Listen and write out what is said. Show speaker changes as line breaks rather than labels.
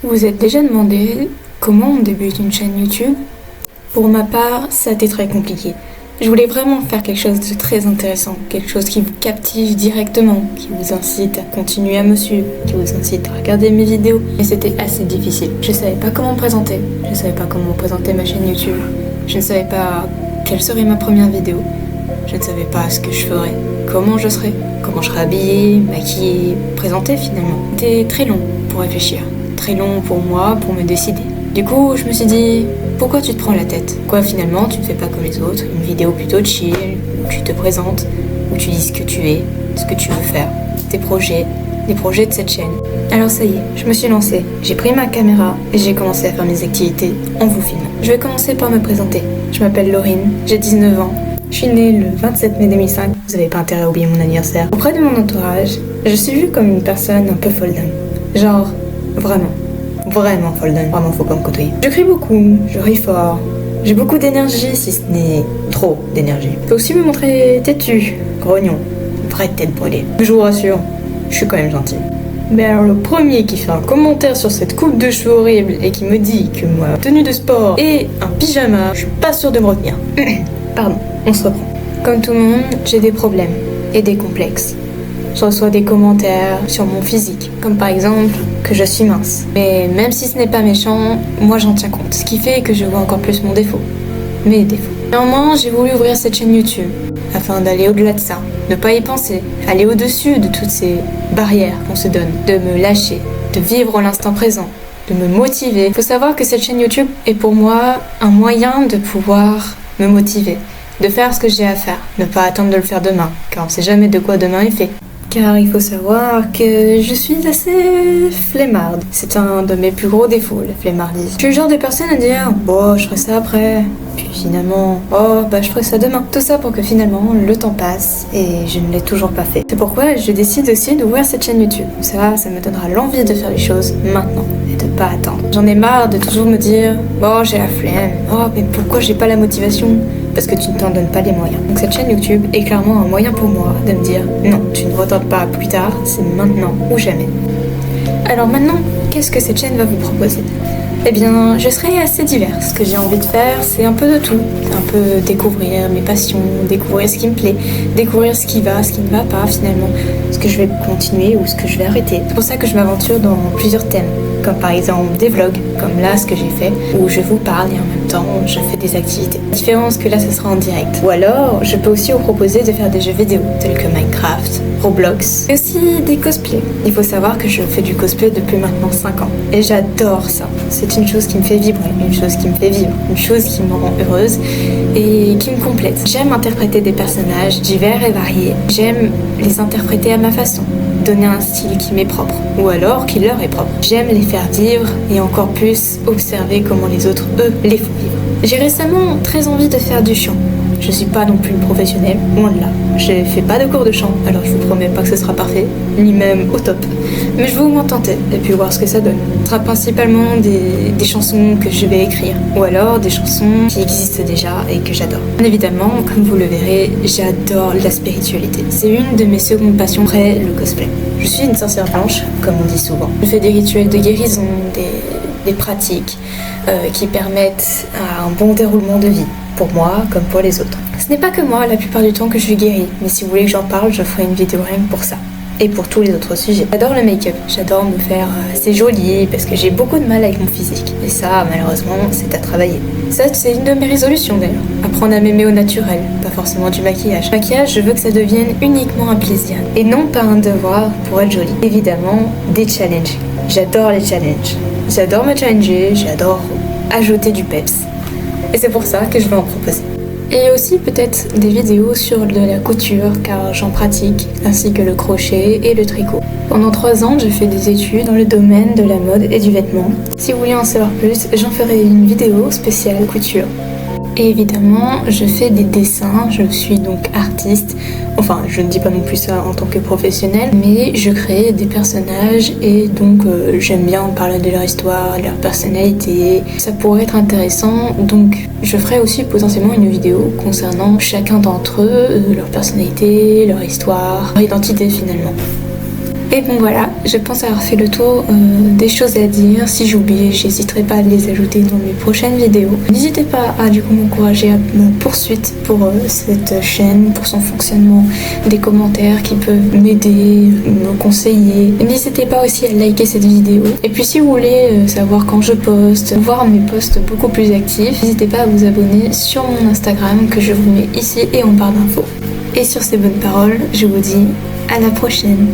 Vous vous êtes déjà demandé comment on débute une chaîne YouTube? Pour ma part, ça a été très compliqué. Je voulais vraiment faire quelque chose de très intéressant, quelque chose qui vous captive directement, qui vous incite à continuer à me suivre, qui vous incite à regarder mes vidéos. Et c'était assez difficile. Je savais pas comment me présenter, je savais pas comment présenter ma chaîne YouTube, je ne savais pas quelle serait ma première vidéo, je ne savais pas ce que je ferais, comment je serais habillée, maquillée, présentée finalement. C'était très long pour réfléchir, très long pour moi, pour me décider. Du coup, je me suis dit, pourquoi tu te prends la tête? Quoi, finalement, tu ne fais pas comme les autres, une vidéo plutôt chill, où tu te présentes, où tu dis ce que tu es, ce que tu veux faire, tes projets, les projets de cette chaîne. Alors ça y est, je me suis lancée. J'ai pris ma caméra et j'ai commencé à faire mes activités en vous filmant. Je vais commencer par me présenter. Je m'appelle Laurine, j'ai 19 ans. Je suis née le 27 mai 2005. Vous n'avez pas intérêt à oublier mon anniversaire. Auprès de mon entourage, je suis vue comme une personne un peu folle d'âme. Genre, vraiment folle d'âme. Vraiment, faut pas me côtoyer. Je crie beaucoup, je ris fort. J'ai beaucoup d'énergie, si ce n'est trop d'énergie. Je peux aussi me montrer têtu, grognon, une vraie tête brûlée. Je vous rassure, je suis quand même gentille. Mais alors le premier qui fait un commentaire sur cette coupe de cheveux horrible et qui me dit que ma tenue de sport est un pyjama, je suis pas sûre de me retenir. Pardon, on se reprend. Comme tout le monde, j'ai des problèmes et des complexes. Je reçois des commentaires sur mon physique, comme par exemple que je suis mince. Mais même si ce n'est pas méchant, moi j'en tiens compte. Ce qui fait que je vois encore plus mes défauts. Néanmoins, j'ai voulu ouvrir cette chaîne YouTube afin d'aller au-delà de ça, ne pas y penser, aller au-dessus de toutes ces barrières qu'on se donne, de me lâcher, de vivre l'instant présent, de me motiver. Il faut savoir que cette chaîne YouTube est pour moi un moyen de pouvoir me motiver, de faire ce que j'ai à faire, ne pas attendre de le faire demain, car on ne sait jamais de quoi demain est fait. Car il faut savoir que je suis assez flemmarde. C'est un de mes plus gros défauts, la flemmardise. Je suis le genre de personne à dire « Bon, je ferai ça après ». Puis finalement « Oh, bah je ferai ça demain ». Tout ça pour que finalement, le temps passe et je ne l'ai toujours pas fait. C'est pourquoi je décide aussi d'ouvrir cette chaîne YouTube. Ça me donnera l'envie de faire les choses maintenant et de pas attendre. J'en ai marre de toujours me dire « Bon, j'ai la flemme. Oh, mais pourquoi j'ai pas la motivation ?» Parce que tu ne t'en donnes pas les moyens. Donc cette chaîne YouTube est clairement un moyen pour moi de me dire non, tu ne retardes pas plus tard, c'est maintenant ou jamais. Alors maintenant, qu'est-ce que cette chaîne va vous proposer? Eh bien, je serai assez diverse. Ce que j'ai envie de faire, c'est un peu de tout. Un peu découvrir mes passions, découvrir ce qui me plaît, découvrir ce qui va, ce qui ne va pas finalement, ce que je vais continuer ou ce que je vais arrêter. C'est pour ça que je m'aventure dans plusieurs thèmes, comme par exemple des vlogs, comme là ce que j'ai fait, où je vous parle et en même temps je fais des activités. La différence que là ce sera en direct. Ou alors, je peux aussi vous proposer de faire des jeux vidéo, tels que Minecraft, Roblox, et aussi des cosplays. Il faut savoir que je fais du cosplay depuis maintenant 5 ans. Et j'adore ça. C'est une chose qui me fait vibrer, une chose qui me fait vivre, une chose qui me rend heureuse et qui me complète. J'aime interpréter des personnages divers et variés. J'aime les interpréter à ma façon, donner un style qui m'est propre, ou alors qui leur est propre. J'aime les faire vivre et encore plus observer comment les autres, eux, les font vivre. J'ai récemment très envie de faire du chant. Je suis pas non plus une professionnelle, loin de là. Je fais pas de cours de chant, alors je vous promets pas que ce sera parfait, ni même au top. Mais je vais au moins tenter, et puis voir ce que ça donne. Ce sera principalement des chansons que je vais écrire, ou alors des chansons qui existent déjà et que j'adore. Bien évidemment, comme vous le verrez, j'adore la spiritualité. C'est une de mes secondes passions après le cosplay. Je suis une sorcière blanche, comme on dit souvent. Je fais des rituels de guérison, des pratiques qui permettent un bon déroulement de vie, pour moi comme pour les autres. Ce n'est pas que moi la plupart du temps que je suis guérie, mais si vous voulez que j'en parle, je ferai une vidéo rien que pour ça. Et pour tous les autres sujets. J'adore le make-up, j'adore me faire assez jolie parce que j'ai beaucoup de mal avec mon physique. Et ça, malheureusement, c'est à travailler. Ça, c'est une de mes résolutions d'ailleurs. Apprendre à m'aimer au naturel, pas forcément du maquillage. Le maquillage, je veux que ça devienne uniquement un plaisir et non pas un devoir pour être jolie. Évidemment, des challenges. J'adore les challenges. J'adore me challenger, j'adore ajouter du peps. Et c'est pour ça que je vais en proposer. Et aussi peut-être des vidéos sur de la couture car j'en pratique, ainsi que le crochet et le tricot. Pendant 3 ans, j'ai fait des études dans le domaine de la mode et du vêtement. Si vous voulez en savoir plus, j'en ferai une vidéo spéciale couture. Et évidemment, je fais des dessins, je suis donc artiste. Enfin, je ne dis pas non plus ça en tant que professionnelle, mais je crée des personnages et donc j'aime bien parler de leur histoire, de leur personnalité. Ça pourrait être intéressant, donc je ferai aussi potentiellement une vidéo concernant chacun d'entre eux, leur personnalité, leur histoire, leur identité finalement. Et bon voilà, je pense avoir fait le tour des choses à dire. Si j'oublie, j'hésiterai pas à les ajouter dans mes prochaines vidéos. N'hésitez pas à du coup m'encourager à ma poursuite pour cette chaîne, pour son fonctionnement, des commentaires qui peuvent m'aider, me conseiller. N'hésitez pas aussi à liker cette vidéo. Et puis si vous voulez savoir quand je poste, voir mes posts beaucoup plus actifs, n'hésitez pas à vous abonner sur mon Instagram que je vous mets ici et en barre d'infos. Et sur ces bonnes paroles, je vous dis à la prochaine.